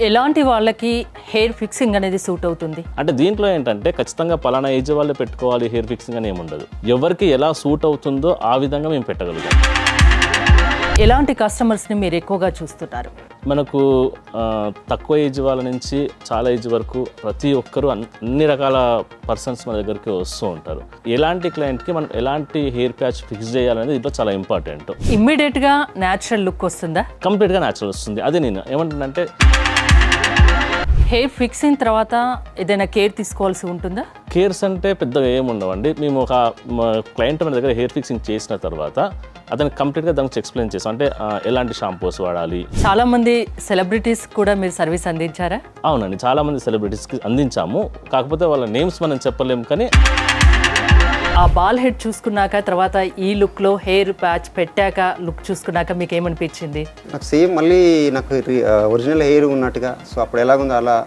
ఎలాంటి వాళ్ళకి hair fixing అనేది సూట్ అవుతుంది? అంటే దీంట్లో ఏంటంటే ఖచ్చితంగా పలానా ఏజ్ వాళ్ళే పెట్టుకోవాలి హెయిర్ ఫిక్సింగ్ అని ఏముండదు. ఎవరికి ఎలా సూట్ అవుతుందో ఆ విధంగా మేము పెట్టగలుగుతాం. ఎలాంటి కస్టమర్స్ని మీరు ఎక్కువగా చూస్తున్నారు? మనకు తక్కువ ఏజ్ వాళ్ళ నుంచి చాలా ఏజ్ వరకు ప్రతి ఒక్కరు అన్ని రకాల పర్సన్స్ మన దగ్గరికి వస్తూ ఉంటారు. ఎలాంటి క్లయింట్కి మనం ఎలాంటి హెయిర్ ప్యాచ్ ఫిక్స్ చేయాలనేది ఇంట్లో చాలా ఇంపార్టెంట్. ఇమ్మీడియట్గా న్యాచురల్ లుక్ వస్తుందా? కంప్లీట్గా న్యాచురల్ వస్తుంది. అది నేను ఏమంటున్నానంటే హెయిర్ ఫిక్సింగ్ తర్వాత ఏదైనా కేర్ తీసుకోవాల్సి ఉంటుందా? కేర్స్ అంటే పెద్దగా ఏముండవండి. మేము ఒక క్లయింట్ మన దగ్గర హెయిర్ ఫిక్సింగ్ చేసిన తర్వాత అతనికి కంప్లీట్గా దానికి ఎక్స్ప్లెయిన్ చేస్తాం. అంటే ఎలాంటి షాంపూస్ వాడాలి. చాలా మంది సెలబ్రిటీస్ కూడా మీరు సర్వీస్ అందించారా? అవునండి, చాలా మంది సెలబ్రిటీస్కి అందించాము. కాకపోతే వాళ్ళ నేమ్స్ మనం చెప్పలేము. కానీ ఆ బాల్ హెడ్ చూసుకున్నాక తర్వాత ఈ లుక్లో హెయిర్ ప్యాచ్ పెట్టాక లుక్ చూసుకున్నాక మీకు ఏమనిపించింది? నాకు సేమ్ మళ్ళీ నాకు ఒరిజినల్ హెయిర్ ఉన్నట్టుగా, సో అప్పుడు ఎలాగుందో అలా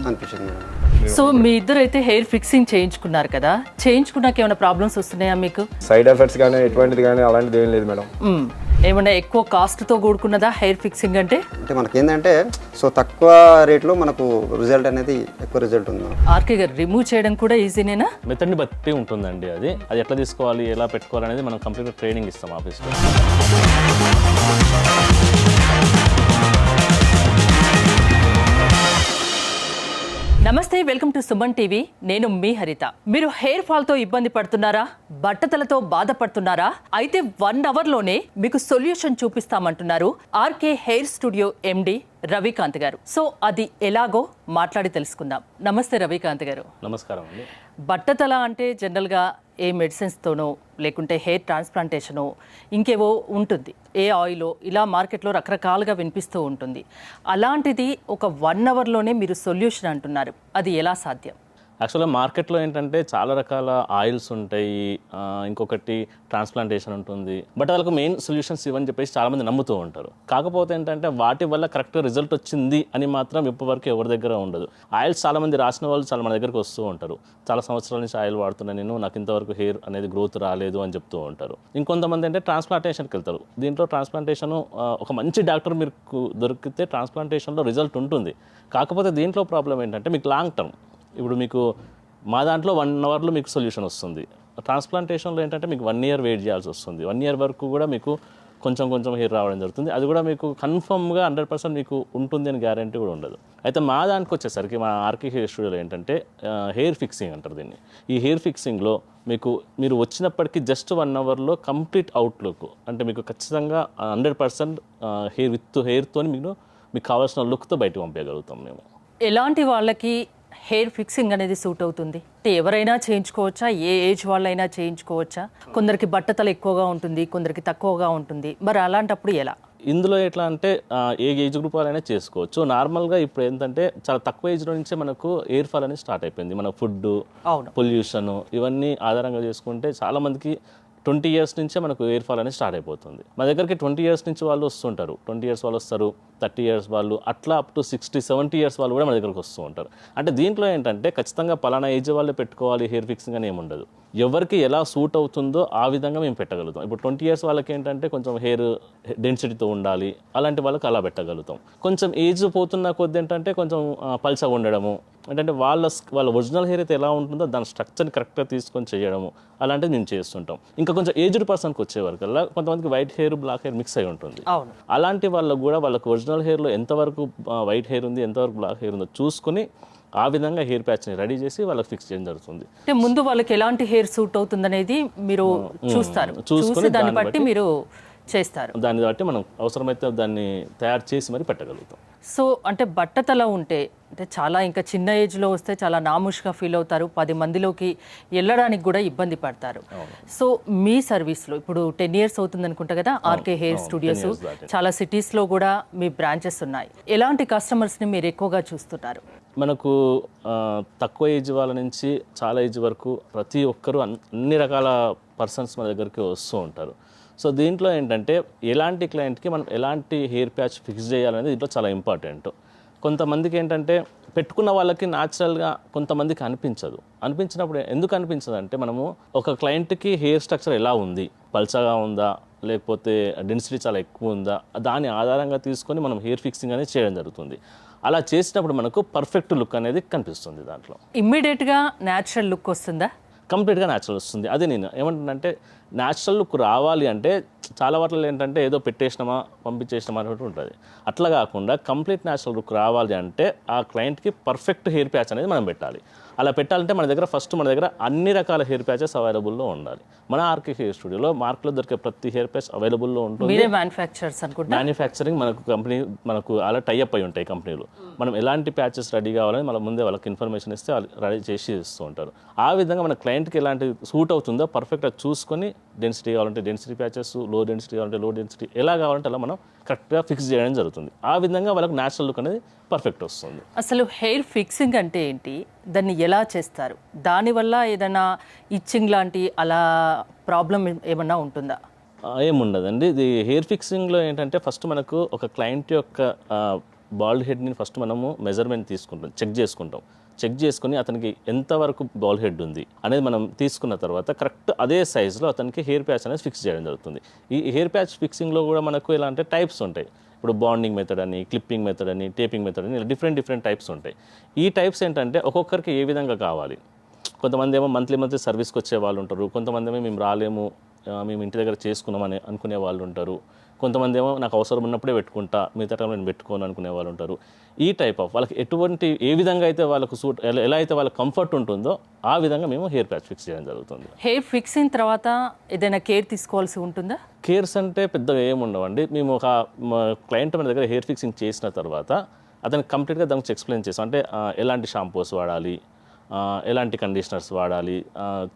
అనిపించింది మేడం. సో మీ ఇద్దరు అయితే హెయిర్ ఫిక్సింగ్ చేయించుకున్నారు కదా, చేయించుకున్నాక ఏమైనా ప్రాబ్లమ్స్ వస్తున్నాయా మీకు? సైడ్ ఎఫెక్ట్స్ కానీ ఎటువంటిది కానీ అలాంటిది ఏం లేదు మేడం. ఏమన్నా ఎక్కువ కాస్ట్తో కూడుకున్నదా హెయిర్ ఫిక్సింగ్ అంటే? అంటే మనకి ఏంటంటే సో తక్కువ రేట్లో మనకు రిజల్ట్ అనేది ఎక్కువ రిజల్ట్ ఉంది. ఆర్కే గారు, రిమూవ్ చేయడం కూడా ఈజీనేనా? మెథడ్ని బట్టి ఉంటుందండి. అది ఎట్లా తీసుకోవాలి, ఎలా పెట్టుకోవాలి అనేది మనం కంప్లీట్గా ట్రైనింగ్ ఇస్తాం ఆఫీస్లో. నమస్తే, వెల్కమ్ టు సుమన్ టీవీ. నేను మీ హరిత. మీరు హెయిర్ ఫాల్తో ఇబ్బంది పడుతున్నారా? బట్టతలతో బాధపడుతున్నారా? అయితే 1 అవర్లోనే మీకు సొల్యూషన్ చూపిస్తామంటున్నారు ఆర్కే హెయిర్ స్టూడియో ఎండి రవికాంత్ గారు. సో అది ఎలాగో మాట్లాడి తెలుసుకుందాం. నమస్తే రవికాంత్ గారు. నమస్కారం అండి. బట్టతల అంటే జనరల్గా ఏ మెడిసిన్స్తోనో లేకుంటే హెయిర్ ట్రాన్స్ప్లాంటేషనో ఇంకేవో ఉంటుంది, ఏ ఆయిలో, ఇలా మార్కెట్లో రకరకాలుగా వినిపిస్తూ ఉంటుంది. అలాంటిది ఒక 1 అవర్లోనే మీరు సొల్యూషన్ అంటున్నారు, అది ఎలా సాధ్యం? యాక్చువల్గా మార్కెట్లో ఏంటంటే చాలా రకాల ఆయిల్స్ ఉంటాయి, ఇంకొకటి ట్రాన్స్ప్లాంటేషన్ ఉంటుంది. బట్ వాళ్ళకు మెయిన్ సొల్యూషన్స్ ఇవని చెప్పేసి చాలామంది నమ్ముతూ ఉంటారు. కాకపోతే ఏంటంటే వాటి వల్ల కరెక్ట్గా రిజల్ట్ వచ్చింది అని మాత్రం ఇప్పటివరకు ఎవరి దగ్గర ఉండదు. ఆయిల్స్ చాలామంది రాసిన వాళ్ళు చాలా మన దగ్గరికి వస్తూ ఉంటారు. చాలా సంవత్సరాల నుంచి ఆయిల్ వాడుతున్నా నేను, నాకు ఇంతవరకు హెయిర్ అనేది గ్రోత్ రాలేదు అని చెప్తూ ఉంటారు. ఇంకొంతమంది అంటే ట్రాన్స్ప్లాంటేషన్కి వెళ్తారు. దీంట్లో ట్రాన్స్ప్లాంటేషన్ ఒక మంచి డాక్టర్ మీకు దొరికితే ట్రాన్స్ప్లాంటేషన్లో రిజల్ట్ ఉంటుంది. కాకపోతే దీంట్లో ప్రాబ్లం ఏంటంటే మీకు లాంగ్ టర్మ్. ఇప్పుడు మీకు మా దాంట్లో 1 అవర్లో మీకు సొల్యూషన్ వస్తుంది. ట్రాన్స్ప్లాంటేషన్లో ఏంటంటే మీకు 1 ఇయర్ వెయిట్ చేయాల్సి వస్తుంది. 1 ఇయర్ వరకు కూడా మీకు కొంచెం హెయిర్ రావడం జరుగుతుంది. అది కూడా మీకు కన్ఫర్మ్గా 100% మీకు ఉంటుంది అని గ్యారంటీ కూడా ఉండదు. అయితే మా దానికి వచ్చేసరికి మా ఆర్కే హెయిర్ స్టూడియోలో ఏంటంటే హెయిర్ ఫిక్సింగ్ అంటారు దీన్ని. ఈ హెయిర్ ఫిక్సింగ్లో మీరు వచ్చినప్పటికీ జస్ట్ 1 అవర్లో కంప్లీట్ అవుట్లుక్, అంటే మీకు ఖచ్చితంగా 100% హెయిర్తో మీకు కావాల్సిన లుక్తో బయటకు పంపించగలుగుతాం మేము. ఎలాంటి వాళ్ళకి హెయిర్ ఫిక్సింగ్ అనేది సూట్ అవుతుంది? అంటే ఎవరైనా చేయించుకోవచ్చా? ఏ ఏజ్ వాళ్ళైనా చేయించుకోవచ్చా? కొందరికి బట్టతల ఎక్కువగా ఉంటుంది, కొందరికి తక్కువగా ఉంటుంది. మరి అలాంటప్పుడు ఎలా? ఇందులో ఎట్లా అంటే ఏ ఏజ్ గ్రూప్ వాళ్ళైనా చేసుకోవచ్చు. నార్మల్గా ఇప్పుడు ఏంటంటే చాలా తక్కువ ఏజ్లో నుంచే మనకు ఎయిర్ ఫాల్ అనేది స్టార్ట్ అయిపోయింది. మన ఫుడ్, పొల్యూషన్ ఇవన్నీ ఆధారంగా చేసుకుంటే చాలామందికి 20 ఇయర్స్ నుంచే మనకు ఎయిర్ ఫాల్ అనేది స్టార్ట్ అయిపోతుంది. మా దగ్గరికి 20 ఇయర్స్ నుంచి వాళ్ళు వస్తుంటారు. 20 ఇయర్స్ వాళ్ళు వస్తారు, 30 ఇయర్స్ వాళ్ళు, అట్లా అప్ టు 60-70 ఇయర్స్ వాళ్ళు కూడా మన దగ్గరికి వస్తూ ఉంటారు. అంటే దీంట్లో ఏంటంటే ఖచ్చితంగా పలానా ఏజ్ వాళ్ళే పెట్టుకోవాలి హెయిర్ ఫిక్సింగ్ అని ఏముండదు. ఎవరికి ఎలా సూట్ అవుతుందో ఆ విధంగా మేము పెట్టగలుగుతాం. ఇప్పుడు 20 ఇయర్స్ వాళ్ళకి ఏంటంటే కొంచెం హెయిర్ డెన్సిటీతో ఉండాలి, అలాంటి వాళ్ళకి అలా పెట్టగలుగుతాం. కొంచెం ఏజ్ పోతున్న కొద్ది ఏంటంటే కొంచెం పల్చగా ఉండడము, ఏంటంటే వాళ్ళ ఒరిజినల్ హెయిర్ అయితే ఎలా ఉంటుందో దాని స్ట్రక్చర్ని కరెక్ట్గా తీసుకొని చేయడము, అలాంటివి మేము చేస్తుంటాం. ఇంకా కొంచెం ఏజ్డ్ పర్సన్కి వచ్చేవరకల్లా కొంతమందికి white hair, black hair mix అయి ఉంటుంది. అలాంటి వాళ్ళకు కూడా వాళ్ళకి ఒరిజినల్ హెయిర్లో ఎంతవరకు వైట్ హెయిర్ ఉంది, ఎంతవరకు బ్లాక్ హెయిర్ ఉందో చూసుకొని ఆ విధంగా హెయిర్ ప్యాచ్ని రెడీ చేసి వాళ్ళకి ఫిక్స్ చేయడం జరుగుతుంది. అంటే ముందు వాళ్ళకి ఎలాంటి హెయిర్ సూట్ అవుతుంది అనేది మీరు చూస్తారు, చూసి దాన్ని బట్టి మీరు చేస్తారు. దాన్ని బట్టి మనం అవసరమైతే దాన్ని తయారు చేసి మరి పెట్టగలుగుతాం. సో అంటే బట్టతల ఉంటే, అంటే చాలా ఇంకా చిన్న ఏజ్లో వస్తే చాలా నాముష్గా ఫీల్ అవుతారు, 10 మందిలోకి వెళ్ళడానికి కూడా ఇబ్బంది పడతారు. సో మీ సర్వీస్లో ఇప్పుడు 10 ఇయర్స్ అవుతుంది అనుకుంటా కదా ఆర్కే హెయిర్ స్టూడియోస్, చాలా సిటీస్లో కూడా మీ బ్రాంచెస్ ఉన్నాయి. ఎలాంటి కస్టమర్స్ని మీరు ఎక్కువగా చూస్తున్నారు? మనకు తక్కువ ఏజ్ వాళ్ళ నుంచి చాలా ఏజ్ వరకు ప్రతి ఒక్కరు అన్ని రకాల పర్సన్స్ మన దగ్గరికి వస్తూ ఉంటారు. సో దీంట్లో ఏంటంటే ఎలాంటి క్లయింట్కి మనం ఎలాంటి హెయిర్ ప్యాచ్ ఫిక్స్ చేయాలనేది దీంట్లో చాలా ఇంపార్టెంట్. కొంతమందికి ఏంటంటే పెట్టుకున్న వాళ్ళకి న్యాచురల్గా కొంతమందికి అనిపించినప్పుడు ఎందుకు అనిపించదు అంటే మనము ఒక క్లయింట్కి హెయిర్ స్ట్రక్చర్ ఎలా ఉంది, పల్చగా ఉందా లేకపోతే డెన్సిటీ చాలా ఎక్కువ ఉందా, దాని ఆధారంగా తీసుకొని మనం హెయిర్ ఫిక్సింగ్ అనేది చేయడం జరుగుతుంది. అలా చేసినప్పుడు మనకు పర్ఫెక్ట్ లుక్ అనేది కనిపిస్తుంది దాంట్లో. ఇమ్మీడియట్గా న్యాచురల్ లుక్ వస్తుందా? కంప్లీట్గా న్యాచురల్ వస్తుంది. అదే నేను ఏమంటున్నానంటే న్యాచురల్ లుక్ రావాలి అంటే చాలా వాటిలో ఏంటంటే ఏదో పెట్టేసినామా పంపించేసినామా అనేటువంటి ఉంటుంది. అట్లా కాకుండా కంప్లీట్ న్యాచురల్ లుక్ రావాలి అంటే ఆ క్లయింట్కి పర్ఫెక్ట్ హెయిర్ ప్యాచ్ అనేది మనం పెట్టాలి. అలా పెట్టాలంటే మన దగ్గర అన్ని రకాల హెయిర్ ప్యాచెస్ అవైలబుల్లో ఉండాలి. మన ఆర్కే హెయిర్ స్టూడియోలో మార్కెట్లో దొరికే ప్రతి హెయిర్ ప్యాచ్ అవైలబుల్లో ఉంటుంది. మీరే మ్యానుఫ్యాక్చరర్స్ అనుకుంటా? మ్యానుఫ్యాక్చరింగ్ మనకు అలా టైఅప్ అయి ఉంటాయి కంపెనీలు. మనం ఎలాంటి ప్యాచెస్ రెడీ కావాలని మన ముందే వాళ్ళకి ఇన్ఫర్మేషన్ ఇస్తే వాళ్ళు రెడీ చేసి ఇస్తూ ఉంటారు. ఆ విధంగా మన క్లయింట్కి ఎలాంటి సూట్ అవుతుందో పర్ఫెక్ట్గా చూసుకొని డెన్సిటీ కావాలంటే డెన్సిటీ ప్యాచెస్, లో డెన్సిటీ కావాలంటే లో డెన్సిటీ, ఎలా కావాలంటే అలా మనం కరెక్ట్గా ఫిక్స్ చేయడం జరుగుతుంది. ఆ విధంగా వాళ్ళకి న్యాచురల్ లుక్ అనేది పర్ఫెక్ట్ వస్తుంది. అసలు హెయిర్ ఫిక్సింగ్ అంటే ఏంటి, దాన్ని ఎలా చేస్తారు, దానివల్ల ఏదైనా ఇచ్చింగ్ లాంటి అలా ప్రాబ్లం ఏమన్నా ఉంటుందా? ఏముండదండి. ఇది హెయిర్ ఫిక్సింగ్లో ఏంటంటే ఫస్ట్ మనకు ఒక క్లయింట్ యొక్క బాల్డ్ హెడ్ని ఫస్ట్ మనము మెజర్మెంట్ తీసుకుంటాం, చెక్ చేసుకొని అతనికి ఎంతవరకు బాల్ హెడ్ ఉంది అనేది మనం తీసుకున్న తర్వాత కరెక్ట్ అదే సైజులో అతనికి హెయిర్ ప్యాచ్ అనేది ఫిక్స్ చేయడం జరుగుతుంది. ఈ హెయిర్ ప్యాచ్ ఫిక్సింగ్లో కూడా మనకు ఎలా అంటే టైప్స్ ఉంటాయి. ఇప్పుడు బాండింగ్ మెథడ్ అని, క్లిప్పింగ్ మెథడ్ అని, టేపింగ్ మెథడ్ అని, ఇలా డిఫరెంట్ టైప్స్ ఉంటాయి. ఈ టైప్స్ ఏంటంటే ఒక్కొక్కరికి ఏ విధంగా కావాలి. కొంతమంది ఏమో మంత్లీ సర్వీస్కి వచ్చే వాళ్ళు ఉంటారు, కొంతమంది ఏమో మేము రాలేము, మేము ఇంటి దగ్గర చేసుకున్నామని అనుకునే వాళ్ళు ఉంటారు, కొంతమంది ఏమో నాకు అవసరం ఉన్నప్పుడే పెట్టుకుంటా, మిగతా టైంలో నేను పెట్టుకోను అనుకునే వాళ్ళు ఉంటారు. ఈ టైప్ ఆఫ్ వాళ్ళకి ఏ విధంగా అయితే వాళ్ళకు సూట్, ఎలా అయితే వాళ్ళకి కంఫర్ట్ ఉంటుందో ఆ విధంగా మేము హెయిర్ ప్యాచ్ ఫిక్స్ చేయడం జరుగుతుంది. హెయిర్ ఫిక్సింగ్ తర్వాత ఏదైనా కేర్ తీసుకోవాల్సి ఉంటుందా? కేర్స్ అంటే పెద్దగా ఏముండవండి. మేము ఒక క్లయింట్ మన దగ్గర హెయిర్ ఫిక్సింగ్ చేసిన తర్వాత అతనికి కంప్లీట్గా దానికి ఎక్స్ప్లెయిన్ చేస్తాం. అంటే ఎలాంటి షాంపూస్ వాడాలి, ఎలాంటి కండిషనర్స్ వాడాలి,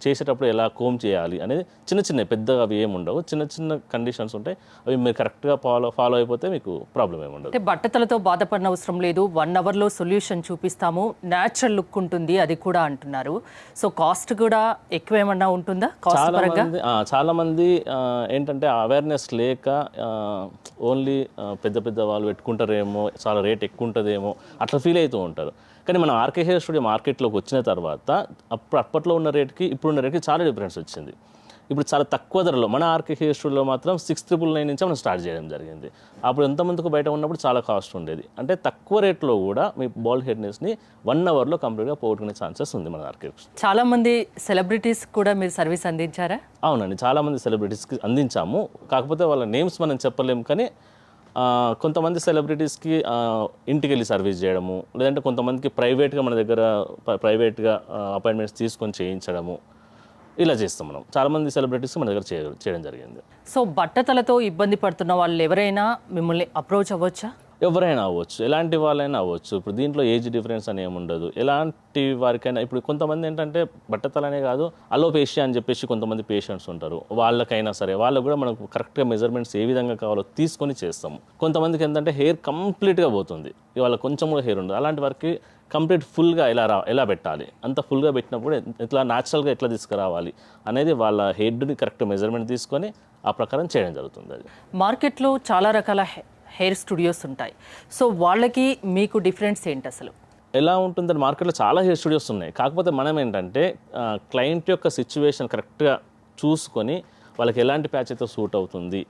చేసేటప్పుడు ఎలా కోమ్ చేయాలి అనేది చిన్న పెద్దగా అవి ఏముండవు. చిన్న కండిషన్స్ ఉంటాయి. అవి మీరు కరెక్ట్గా ఫాలో అయిపోతే మీకు ప్రాబ్లం ఏముండదు. అంటే బట్టతలతో బాధపడిన అవసరం లేదు, 1 అవర్లో సొల్యూషన్ చూపిస్తాము, న్యాచురల్ లుక్ ఉంటుంది అది కూడా అంటున్నారు. సో కాస్ట్ కూడా ఎక్కువ ఏమన్నా ఉంటుందా? చాలా మంది ఏంటంటే అవేర్నెస్ లేక ఓన్లీ పెద్ద వాళ్ళు పెట్టుకుంటారేమో, చాలా రేట్ ఎక్కువ ఉంటుందేమో అట్లా ఫీల్ అవుతూ ఉంటారు. కానీ మన ఆర్కే హెయిర్ స్టూడియో మార్కెట్లోకి వచ్చిన తర్వాత అప్పట్లో ఉన్న రేట్కి ఇప్పుడున్న రేట్కి చాలా డిఫరెన్స్ వచ్చింది. ఇప్పుడు చాలా తక్కువ ధరలో మన ఆర్కే హెయిర్ స్టూడియోలో మాత్రం 699 నుంచి మనం స్టార్ట్ చేయడం జరిగింది. అప్పుడు ఎంతమందికి బయట ఉన్నప్పుడు చాలా కాస్ట్ ఉండేది. అంటే తక్కువ రేట్లో కూడా మీ బాల్డ్ హెడ్నెస్ని 1 అవర్లో కంప్లీట్గా పోగొట్టుకునే ఛాన్సెస్ ఉంది మన ఆర్కే. చాలా మంది సెలబ్రిటీస్ కూడా మీరు సర్వీస్ అందించారా? అవునండి, చాలా మంది సెలబ్రిటీస్కి అందించాము. కాకపోతే వాళ్ళ నేమ్స్ మనం చెప్పలేము. కానీ కొంతమంది సెలబ్రిటీస్కి ఇంటికి వెళ్ళి సర్వీస్ చేయడము, లేదంటే కొంతమందికి ప్రైవేట్గా మన దగ్గర ప్రైవేట్గా అపాయింట్మెంట్స్ తీసుకొని చేయించడము, ఇలా చేస్తాం మనం. చాలామంది సెలబ్రిటీస్కి మన దగ్గర చేయడం జరిగింది. సో బట్టతలతో ఇబ్బంది పడుతున్న వాళ్ళు ఎవరైనా మిమ్మల్ని అప్రోచ్ అవ్వచ్చా? ఎవరైనా అవ్వచ్చు, ఎలాంటి వాళ్ళైనా అవ్వచ్చు. ఇప్పుడు దీంట్లో ఏజ్ డిఫరెన్స్ అని ఏముండదు. ఎలాంటి వారికైనా, ఇప్పుడు కొంతమంది ఏంటంటే బట్టతలనే కాదు అలోపేషియా అని చెప్పేసి కొంతమంది పేషెంట్స్ ఉంటారు. వాళ్ళకైనా సరే వాళ్ళకు కూడా మనకు కరెక్ట్గా మెజర్మెంట్స్ ఏ విధంగా కావాలో తీసుకొని చేస్తాము. కొంతమందికి ఏంటంటే హెయిర్ కంప్లీట్గా పోతుంది, ఇవాళ కొంచెం కూడా హెయిర్ ఉండదు. అలాంటి వారికి కంప్లీట్ ఫుల్గా ఎలా పెట్టాలి, అంత ఫుల్గా పెట్టినప్పుడు ఎట్లా న్యాచురల్గా ఎట్లా తీసుకురావాలి అనేది వాళ్ళ హెడ్ని కరెక్ట్ మెజర్మెంట్ తీసుకొని ఆ ప్రకారం చేయడం జరుగుతుంది. అది మార్కెట్లో చాలా రకాల హెయిర్ స్టూడియోస్ ఉంటాయి. సో వాళ్ళకి మీకు డిఫరెన్స్ ఏంటి అసలు? ఎలా ఉంటుందని మార్కెట్లో చాలా హెయిర్ స్టూడియోస్ ఉన్నాయి. కాకపోతే మనం ఏంటంటే క్లయింట్ యొక్క సిచ్యువేషన్ కరెక్ట్గా చూసుకొని వాళ్ళకి ఎలాంటి ప్యాచ్ అయితే సూట్ అవుతుంది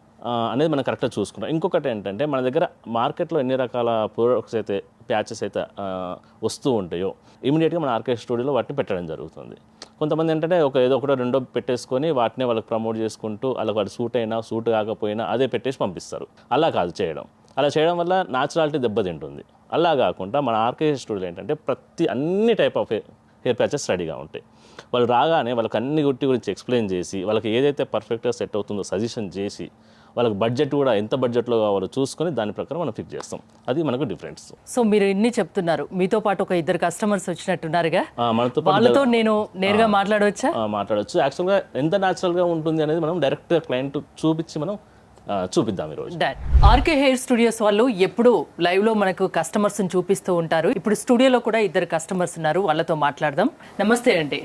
అనేది మనం కరెక్ట్గా చూసుకుంటాం. ఇంకొకటి ఏంటంటే మన దగ్గర మార్కెట్లో ఎన్ని రకాల ప్రోడక్ట్స్ అయితే ప్యాచెస్ అయితే వస్తూ ఉంటాయో ఇమీడియట్గా మన ఆర్కే స్టూడియోలో వాటిని పెట్టడం జరుగుతుంది. కొంతమంది ఏంటంటే ఏదో ఒకటో రెండో పెట్టేసుకొని వాటినే వాళ్ళకి ప్రమోట్ చేసుకుంటూ వాళ్ళకి వాటి సూట్ అయినా సూట్ కాకపోయినా అదే పెట్టేసి పంపిస్తారు. అలా కాదు చేయడం. అలా చేయడం వల్ల న్యాచురాలిటీ దెబ్బతింటుంది. అలా కాకుండా మన ఆర్కే స్టూడియోలో ఏంటంటే అన్ని టైప్ ఆఫ్ హెయిర్ ప్యాచెస్ రెడీగా ఉంటాయి. వాళ్ళు రాగానే వాళ్ళకి అన్ని గురించి ఎక్స్ప్లెయిన్ చేసి వాళ్ళకి ఏదైతే పర్ఫెక్ట్గా సెట్ అవుతుందో సజెషన్ చేసి వాళ్ళకి బడ్జెట్ కూడా ఎంత బడ్జెట్లో కావాలో చూసుకొని దాని ప్రకారం మనం ఫిక్స్ చేస్తాం. అది మనకు డిఫరెన్స్. సో మీరు ఇన్ని చెప్తున్నారు, మీతో పాటు ఒక 2 కస్టమర్స్ వచ్చినట్టున్నారుగా, మనతో వాళ్ళతో నేను నేరుగా మాట్లాడవచ్చా? మాట్లాడవచ్చు. యాక్చువల్గా ఎంత న్యాచురల్గా ఉంటుంది అనేది మనం డైరెక్ట్గా క్లయింట్ చూపించి మనం చూపిద్దాం ఈరోజు. ఆర్కే హెయిర్ స్టూడియోస్ వాళ్ళు ఎప్పుడు లైవ్లో మనకు కస్టమర్స్ని చూపిస్తూ ఉంటారు. ఇప్పుడు స్టూడియోలో కూడా 2 కస్టమర్స్ ఉన్నారు, వాళ్ళతో మాట్లాడదాం. నమస్తే అండి,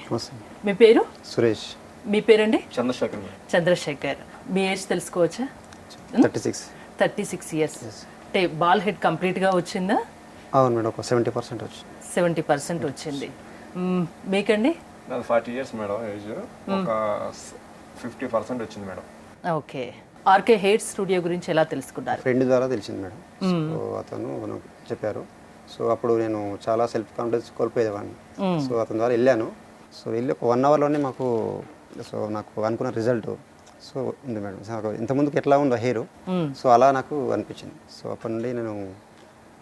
మీ పేరు? సురేష్. మీ పేరండి? చంద్రశేఖర్. చంద్రశేఖర్. మీ ఏజ్ తెలుసుకోవచ్చా? 36 ఇయర్స్. అంటే బాల్ హెడ్ కంప్లీట్గా వచ్చిందా? అవును మేడం, ఒక 70% వచ్చింది. 70% వచ్చింది. మీకండి? 40 ఇయర్స్ మేడం ఏజ్, ఒక 50% వచ్చింది madam. Okay. RK hair studio గురించి ఎలా తెలుసుకున్నారు? ఫ్రెండ్ ద్వారా తెలిసింది మేడం. సో అతను మనకు చెప్పారు. సో అప్పుడు నేను చాలా సెల్ఫ్ కాన్ఫిడెన్స్ కోల్పోయేవాడిని. సో అతని ద్వారా వెళ్ళాను. సో వెళ్ళి ఒక 1 అవర్లోనే మాకు నాకు అనుకున్న రిజల్ట్ సో ఉంది మేడం. నాకు ఇంతకుముందుకు ఎట్లా ఉందో హెయిర్ సో అలా నాకు అనిపించింది. సో అప్పటి నుండి నేను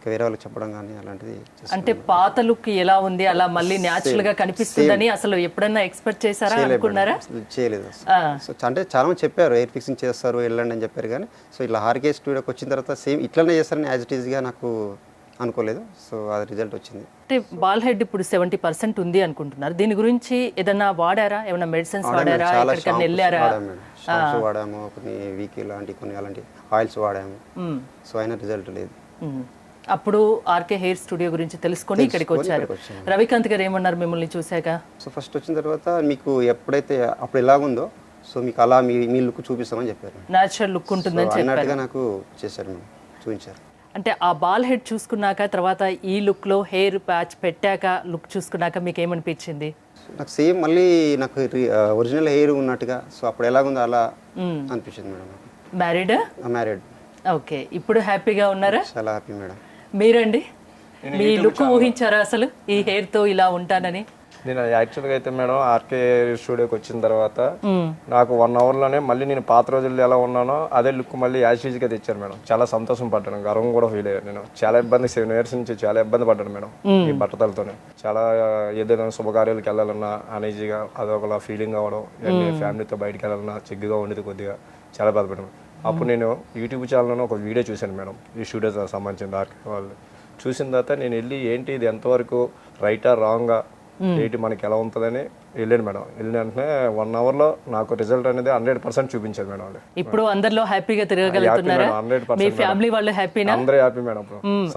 వేరే వాళ్ళకి చెప్పడం కానీ అలాంటిది అంటే పాత లుక్ ఎలా ఉంది అలా మళ్ళీ న్యాచురల్ గా కనిపిస్తుందని అసలు ఎప్పుడన్నా ఎక్స్పెక్ట్ చేశారా అనుకున్నారా? చేయలేదు. సో అంటే చాలా మంది చెప్పారు హెయిర్ ఫిక్సింగ్ చేస్తారు వెళ్ళండి అని చెప్పారు, కానీ సో ఇలా హార్కే స్టూడియోకి వచ్చిన తర్వాత సేమ్ ఇట్లనే చేస్తారని యాజ్ ఇట్ ఈస్గా నాకు అనుకోలేదు. సో అది రిజల్ట్ వచ్చింది. అంటే బాల్ హెడ్ ఇప్పుడు 70% ఉంది అనుకుంటున్నారు. దీని గురించి ఏదన్నా వాడారా? ఏమైనా మెడిసిన్స్ వాడారా? చాలా ఎక్కడికైనా వెళ్ళారా? షాంప్స్ వాడాము, కొన్ని వీక్ లాంటి కొన్ని అలాంటి ఆయిల్స్ వాడాము. సో అయినా రిజల్ట్ లేదు. అప్పుడు ఆర్కే హెయిర్ స్టూడియో గురించి తెలుసుకొని ఇక్కడికి వచ్చారు. రవికాంత్ గారు ఏమన్నారు మిమ్మల్ని చూశాక? సో ఫస్ట్ వచ్చిన తర్వాత మీకు ఎప్పుడైతే అప్పుడు ఎలాగుందో సో మీకు అలా మీ లుక్ చూపిస్తామని చెప్పారు. న్యాచురల్ లుక్ ఉంటుందని అన్నట్టుగా నాకు చేశారు, మేము చూపించారు. అంటే ఆ బాల్ హెడ్ చూసుకున్నాక తర్వాత ఈ లుక్ లో హెయిర్ ప్యాచ్ పెట్టాక లుక్ చూసుకున్నాక మీకు ఏమనిపించింది? నాకు సేమ్ మళ్ళీ నాకు ఒరిజినల్ హెయిర్ ఉన్నట్టుగా సో అప్పుడు ఎలాగుందో అలా అనిపించింది మేడం. మ్యారీడ్? మ్యారీడ్. ఓకే, ఇప్పుడు హ్యాపీగా ఉన్నారా? చాలా హ్యాపీ మేడం. మీరండి, మీ లుక్ ఊహించారా అసలు ఈ హెయిర్ తో ఇలా ఉంటానని? నేను యాక్చువల్గా అయితే మేడం ఆర్కే స్టూడియోకి వచ్చిన తర్వాత నాకు 1 అవర్లోనే మళ్ళీ నేను పాత రోజుల్లో ఎలా ఉన్నానో అదే లుక్ మళ్ళీ యాజ్గా తెచ్చారు మేడం. చాలా సంతోషం పడ్డాను, గర్వం కూడా ఫీల్ అయ్యాను. నేను చాలా ఇబ్బంది 7 years నుంచి చాలా ఇబ్బంది పడ్డాను మేడం ఈ బట్టతలతోనే. చాలా ఏదైనా శుభకార్యాలకు వెళ్ళాలన్నా అనీజీగా అదొకలా ఫీలింగ్ అవ్వడం, ఫ్యామిలీతో బయటకు వెళ్ళాలన్నా చిగ్గుగా ఉండేది, కొద్దిగా చాలా బాధపడ్డాను. అప్పుడు నేను యూట్యూబ్ ఛానల్లో ఒక వీడియో చూశాను మేడం ఈ స్టూడియో సంబంధించిన ఆర్కే వాళ్ళు. చూసిన తర్వాత నేను వెళ్ళి ఏంటి ఇది ఎంతవరకు రైటా రాంగా ఏంటి మనకి ఎలా ఉంటుందని వెళ్ళాను మేడం. వెళ్ళిన వెంటనే 1 అవర్లో నాకు రిజల్ట్ అనేది 100% చూపించారు మేడం. ఇప్పుడు అందరిలో హ్యాపీగా తిరగలుగుతున్నారా? 100%. మీ ఫ్యామిలీ వాళ్ళు హ్యాపీనా? అందరూ హ్యాపీ మేడం.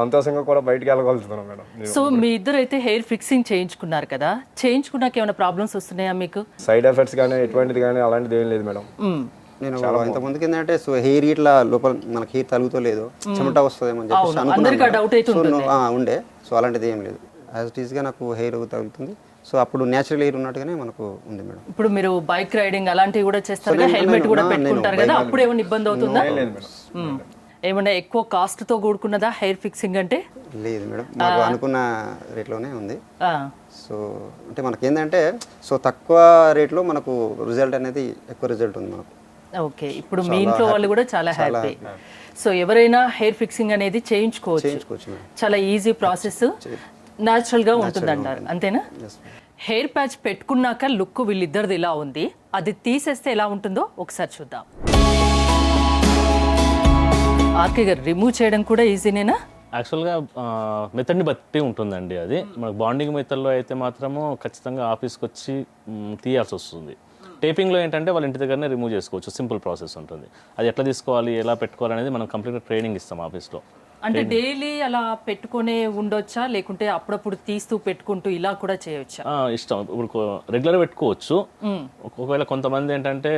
సంతోషంగా కూడా బయటికి వెళ్ళగలుగుతున్నాం మేడం. సో మీ ఇద్దరు అయితే హెయిర్ ఫిక్సింగ్ చేయించుకున్నారు కదా, చేయించుకున్నాక ఏమైనా ప్రాబ్లమ్స్ వస్తున్నాయా మీకు? సైడ్ ఎఫెక్ట్స్ కానీ ఎటువంటిది కానీ అలాంటిది ఏం లేదు మేడం. నేను ఇంతకుముందుకి ఏంటంటే సో హెయిర్ ఇట్లా లోపల మనకి హెయిర్ తగులుతలేదు, చెమట వస్తుందేమో అని చెప్పేసి అనుకున్నాను ఉండే. సో అలాంటిది ఏం లేదు, యాజ్ ఇట్ ఈస్గా నాకు హెయిర్ తగులుతుంది. సో అప్పుడు న్యాచురల్ హెయిర్ ఉన్నట్టుగానే మనకు ఉంది మేడం. ఇప్పుడు మీరు బైక్ రైడింగ్ అలాంటివి కూడా చేస్తారు కదా, హెల్మెట్ కూడా పెట్టుకుంటారు కదా, అప్పుడు ఏమైనా ఇబ్బంది అవుతుందా? ఏమన్నా ఎక్కువ కాస్ట్ తో కూడుకున్నదా హెయిర్ ఫిక్సింగ్ అంటే? లేదు మేడం, మాకు అనుకున్న రేట్లోనే ఉంది. సో అంటే మనకి ఏంటంటే సో తక్కువ రేట్లో మనకు రిజల్ట్ అనేది ఎక్కువ రిజల్ట్ ఉంది మనకు. ఓకే, ఇప్పుడు మీ ఇంట్లో వాళ్ళు కూడా చాలా హ్యాపీ. సో ఎవరైనా హెయిర్ ఫిక్సింగ్ అనేది చేయించుకోవచ్చు, చాలా ఈజీ ప్రాసెస్, న్యాచురల్ గా ఉంటుందంటారు, అంతేనా? హెయిర్ ప్యాచ్ పెట్టుకున్నాక లుక్ వీళ్ళిద్దరిది ఇలా ఉంది, అది తీసేస్తే ఎలా ఉంటుందో ఒకసారి చూద్దాం. ఆర్కే గారు, రిమూవ్ చేయడం కూడా ఈజీనేనా? యాక్చువల్గా మెథడ్ని బట్టి ఉంటుందండి. అది మనకు బాండింగ్ మెథడ్లో అయితే మాత్రము ఖచ్చితంగా ఆఫీస్కి వచ్చి తీయాల్సి వస్తుంది. టేపింగ్లో ఏంటంటే వాళ్ళ ఇంటి దగ్గరనే రిమూవ్ చేసుకోవచ్చు, సింపుల్ ప్రాసెస్ ఉంటుంది. అది ఎట్లా తీసుకోవాలి, ఎలా పెట్టుకోవాలి అనేది మనం కంప్లీట్గా ట్రైనింగ్ ఇస్తాం ఆఫీస్లో. అంటే డైలీ అలా పెట్టుకునే ఉండొచ్చా, లేకుంటే అప్పుడప్పుడు తీస్తూ పెట్టుకుంటూ ఇలా కూడా చేయొచ్చా? ఇష్టం, ఇప్పుడు రెగ్యులర్ పెట్టుకోవచ్చు. ఒకవేళ కొంతమంది ఏంటంటే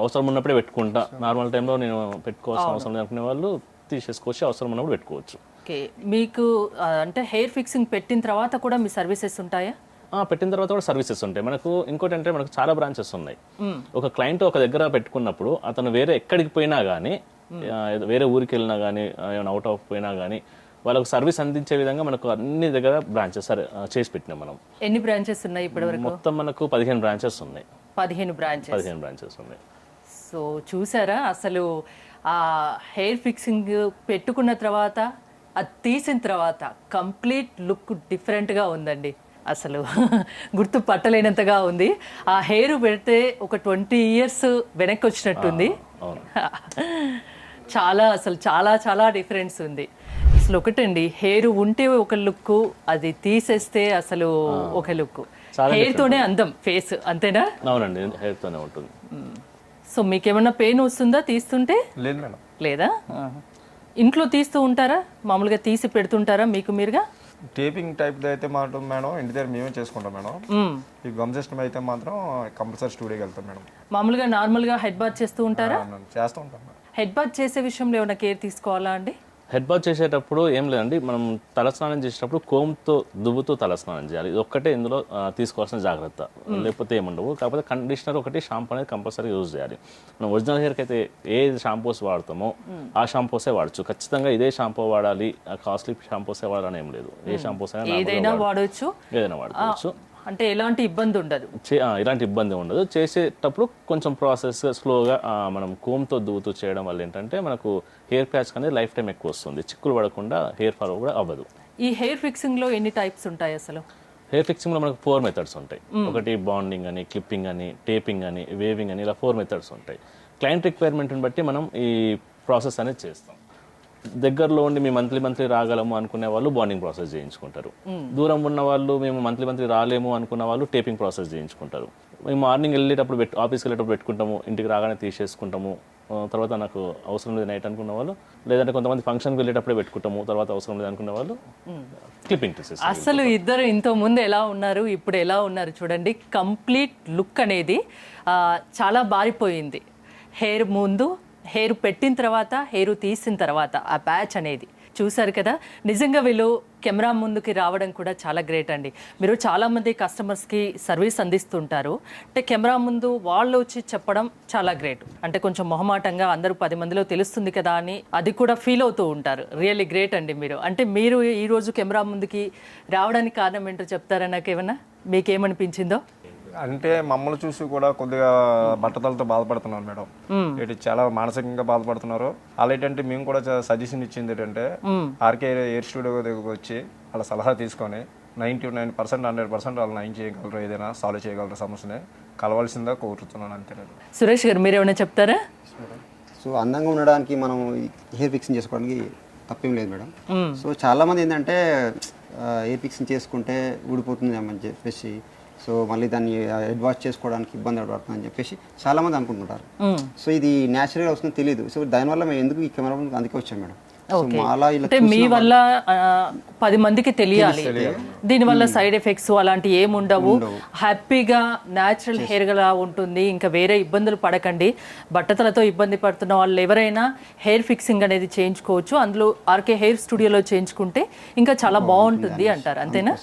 అవసరం ఉన్నప్పుడే పెట్టుకుంటా, నార్మల్ టైంలో నేను పెట్టుకోవాల్సిన అవసరం లేదు అనుకునే వాళ్ళు తీసేసుకోవచ్చు, అవసరం ఉన్నప్పుడు పెట్టుకోవచ్చు. ఓకే, మీకు అంటే హెయిర్ ఫిక్సింగ్ పెట్టిన తర్వాత కూడా మీ సర్వీసెస్ ఉంటాయా? పెట్టిన తర్వాత కూడా సర్వీసెస్ ఉంటాయి మనకు. ఇంకోటి అంటే మనకు చాలా బ్రాంచెస్ ఉన్నాయి. ఒక క్లయింట్ ఒక దగ్గర పెట్టుకున్నప్పుడు అతను వేరే ఎక్కడికి పోయినా కానీ, వేరే ఊరికి వెళ్ళినా కానీ, ఏమైనా అవుట్ ఆఫ్ పోయినా కానీ వాళ్ళకు సర్వీస్ అందించే విధంగా మనకు అన్ని దగ్గర బ్రాంచెస్ చేసి పెట్టినాం మనం. ఎన్ని బ్రాంచెస్ ఉన్నాయి ఇప్పటివరకు? మొత్తం మనకు 15 బ్రాంచెస్ ఉన్నాయి. 15 బ్రాంచెస్ ఉన్నాయి. సో చూసారా, అసలు ఆ హెయిర్ ఫిక్సింగ్ పెట్టుకున్న తర్వాత అది తీసిన తర్వాత కంప్లీట్ లుక్ డిఫరెంట్గా ఉందండి. అసలు గుర్తు పట్టలేనంతగా ఉంది. ఆ హెయిర్ పెడితే ఒక 20 years వెనక్కి వచ్చినట్టుంది. చాలా అసలు చాలా చాలా డిఫరెన్స్ ఉంది. అసలు ఒకటండి, హెయిర్ ఉంటే ఒక లుక్, అది తీసేస్తే అసలు ఒక లుక్. హెయిర్ తోనే అందం ఫేస్, అంతేనా? అవునండి, హెయిర్ తోనే ఉంటుంది. సో మీకేమన్నా పెయిన్ వస్తుందా తీస్తుంటే? లేదు మేడం. లేదా? ఇంట్లో తీస్తూ ఉంటారా, మామూలుగా తీసి పెడుతుంటారా మీకు మీరుగా? టేపింగ్ టైప్ అయితే మాత్రం మేడం ఇంటి దగ్గర మేమే చేసుకుంటాం మేడం. ఈ గమ్ సిస్టమ్ అయితే మాత్రం కంపల్సరీ స్టూడియోకి వెళ్తాం మేడం. మామూలుగా నార్మల్గా హెడ్ బాత్ చేస్తూ ఉంటారా? చేస్తూ ఉంటాం మేడం. హెడ్ బాత్ చేసే విషయంలో ఏమైనా కేర్ తీసుకోవాలా అండి? హెడ్ బాత్ చేసేటప్పుడు ఏం లేదండి, మనం తలస్నానం చేసేటప్పుడు కోమ్తో దువ్వుతో తలస్నానం చేయాలి. ఇది ఒక్కటే ఇందులో తీసుకోవాల్సిన జాగ్రత్త, లేకపోతే ఏముండవు. కాకపోతే కండిషనర్ ఒకటి, షాంపూ అనేది కంపల్సరీ యూజ్ చేయాలి. మనం ఒరిజినల్ హెయిర్కి అయితే ఏ షాంపూస్ వాడతామో ఆ షాంపూసే వాడచ్చు. ఖచ్చితంగా ఇదే షాంపూ వాడాలి, కాస్ట్లీ షాంపూసే వాడాలని ఏం లేదు. ఏ షాంపూస్ ఏదైనా వాడవచ్చు, ఏదైనా వాడుకోవచ్చు. అంటే ఎలాంటి ఇబ్బంది ఉండదు, ఇలాంటి ఇబ్బంది ఉండదు. చేసేటప్పుడు కొంచెం ప్రాసెస్ స్లోగా మనం కోమ్తో దువ్వుతూ చేయడం వల్ల ఏంటంటే మనకు హెయిర్ ప్యాచ్ అనేది లైఫ్ టైం ఎక్కువ వస్తుంది, చిక్కులు పడకుండా హెయిర్ ఫాల్ కూడా అవ్వదు. ఈ హెయిర్ ఫిక్సింగ్ లో ఎన్ని టైప్స్ ఉంటాయి అసలు? హెయిర్ ఫిక్సింగ్లో మనకు 4 మెథడ్స్ ఉంటాయి. ఒకటి బాండింగ్ అని, క్లిప్పింగ్ అని, టేపింగ్ అని, వేవింగ్ అని, ఇలా 4 మెథడ్స్ ఉంటాయి. క్లయింట్ రిక్వైర్మెంట్ని బట్టి మనం ఈ ప్రాసెస్ అనేది చేస్తాం. దగ్గరలో ఉండి మేము మంత్లీ రాగలము అనుకునే వాళ్ళు బాండింగ్ ప్రాసెస్ చేయించుకుంటారు. దూరం ఉన్న వాళ్ళు మేము మంత్లీ రాలేము అనుకున్న వాళ్ళు టేపింగ్ ప్రాసెస్ చేయించుకుంటారు. మేము మార్నింగ్ వెళ్ళేటప్పుడు ఆఫీస్కి వెళ్ళేటప్పుడు పెట్టుకుంటాము, ఇంటికి రాగానే తీసేసుకుంటాము. తర్వాత నాకు అవసరం లేదు నైట్ అనుకున్న వాళ్ళు, లేదంటే కొంతమంది ఫంక్షన్కి వెళ్ళేటప్పుడే పెట్టుకుంటాము, తర్వాత అవసరం లేదు అనుకున్న వాళ్ళు క్లిప్పింగ్ తీసేసి. అసలు ఇద్దరు ఇంత ముందు ఎలా ఉన్నారు, ఇప్పుడు ఎలా ఉన్నారు చూడండి. కంప్లీట్ లుక్ అనేది చాలా బారిపోయింది. హెయిర్ ముందు, హెయిర్ పెట్టిన తర్వాత, హెయిర్ తీసిన తర్వాత ఆ ప్యాచ్ అనేది చూసారు కదా. నిజంగా వీళ్ళు కెమెరా ముందుకి రావడం కూడా చాలా గ్రేట్ అండి. మీరు చాలామంది కస్టమర్స్కి సర్వీస్ అందిస్తుంటారు, అంటే కెమెరా ముందు వాళ్ళు వచ్చి చెప్పడం చాలా గ్రేట్. అంటే కొంచెం మొహమాటంగా అందరూ 10 మందిలో తెలుస్తుంది కదా అని అది కూడా ఫీల్ అవుతూ ఉంటారు. రియల్లీ గ్రేట్ అండి మీరు. అంటే మీరు ఈరోజు కెమెరా ముందుకి రావడానికి కారణం ఏంటో చెప్తారా? నాకు ఏమన్నా మీకేమనిపించిందో? అంటే మమ్మల్ని చూసి కూడా కొద్దిగా బట్టతలతో బాధపడుతున్నారు మేడం. ఇటు చాలా మానసికంగా బాధపడుతున్నారు. అలా ఏంటంటే మేము కూడా సజెషన్ ఇచ్చింది ఏంటంటే ఆర్కే హెయిర్ స్టూడియో దగ్గరకు వచ్చి వాళ్ళ సలహా తీసుకొని 99% 100% వాళ్ళు నయం చేయగలరు, ఏదైనా సాల్వ్ చేయగలరు సమస్యని కలవాల్సిందా కోరుతున్నాను అంతే. సురేష్ గారు మీరు ఏమైనా చెప్తారా? సో అందంగా ఉండడానికి మనం హెయిర్ ఫిక్సింగ్ చేసుకోవడానికి తప్పేం లేదు మేడం. సో చాలామంది ఏంటంటే హెయిర్ ఫిక్సింగ్ చేసుకుంటే ఊడిపోతుంది అని చెప్పేసి, సో మళ్ళీ దాన్ని హెడ్ వాష్ చేసుకోవడానికి ఇబ్బంది పడుతుందని చెప్పేసి చాలామంది అనుకుంటుంటారు. సో ఇది న్యాచురల్గా వస్తుందని తెలియదు. సో దానివల్ల మేము ఎందుకు ఈ కెమెరా అందుకే వచ్చాం మేడం. అంటే మీ వల్ల 10 మందికి తెలియాలి, దీనివల్ల సైడ్ ఎఫెక్ట్స్ అలాంటి ఏముండవు, హ్యాపీగా న్యాచురల్ హెయిర్ గా ఉంటుంది, ఇంకా వేరే ఇబ్బందులు పడకండి. బట్టతలతో ఇబ్బంది పడుతున్న వాళ్ళు ఎవరైనా హెయిర్ ఫిక్సింగ్ అనేది చేయించుకోవచ్చు. అందులో ఆర్కే హెయిర్ స్టూడియోలో చేయించుకుంటే ఇంకా చాలా బాగుంటుంది అంటారు, అంతేనా?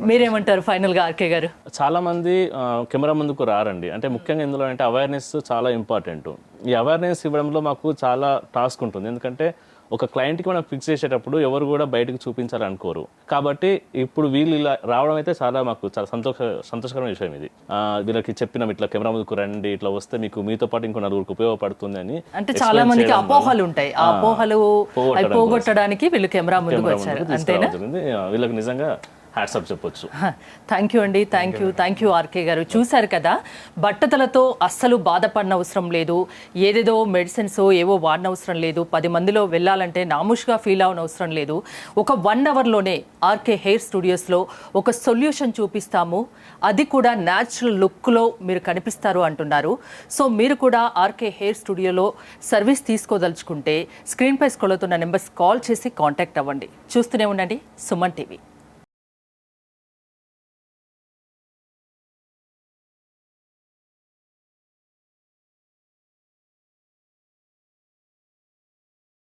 మీరేమంటారు ఫైనల్ గా ఆర్కే గారు? చాలా మంది కెమెరా ముందుకు రారండి. అంటే ముఖ్యంగా ఇందులో అంటే అవేర్నెస్ చాలా ఇంపార్టెంట్. ఈ అవేర్నెస్ ఇవ్వడంలో మాకు చాలా టాస్క్ ఉంటుంది. ఎందుకంటే ఒక క్లయింట్కి మనం ఫిక్స్ చేసేటప్పుడు ఎవరు కూడా బయటకు చూపించాలనుకోరు. కాబట్టి ఇప్పుడు వీళ్ళు ఇలా రావడం అయితే చాలా మాకు చాలా సంతోషకరమైన విషయం. ఇది వీళ్ళకి చెప్పినాం, ఇట్లా కెమెరా ముందుకు రండి, ఇట్లా వస్తే మీకు మీతో పాటు ఇంకో నలుగురికి ఉపయోగపడుతుంది అని. అంటే చాలా మందికి అపోహలు ఉంటాయి, ఆ అపోహలు పోగొట్టడానికి వీళ్ళు కెమెరా ముందుకు వచ్చారు, అంతేనా? వీళ్ళకి నిజంగా హ్యాట్సాప్ చెప్పొచ్చు. థ్యాంక్ యూ అండి, థ్యాంక్ యూ ఆర్కే గారు. చూశారు కదా, బట్టతలతో అస్సలు బాధపడిన అవసరం లేదు, ఏదేదో మెడిసిన్స్ ఏవో వాడిన అవసరం లేదు, 10 మందిలో వెళ్ళాలంటే నాముష్గా ఫీల్ అవన అవసరం లేదు. ఒక 1 అవర్లోనే ఆర్కే హెయిర్ స్టూడియోస్లో ఒక సొల్యూషన్ చూపిస్తాము, అది కూడా న్యాచురల్ లుక్లో మీరు కనిపిస్తారు అంటున్నారు. సో మీరు కూడా ఆర్కే హెయిర్ స్టూడియోలో సర్వీస్ తీసుకోదలుచుకుంటే స్క్రీన్పై స్క్రోల్ అవుతున్న నెంబర్స్ కాల్ చేసి కాంటాక్ట్ అవ్వండి. చూస్తూనే ఉండండి సుమన్ టీవీ.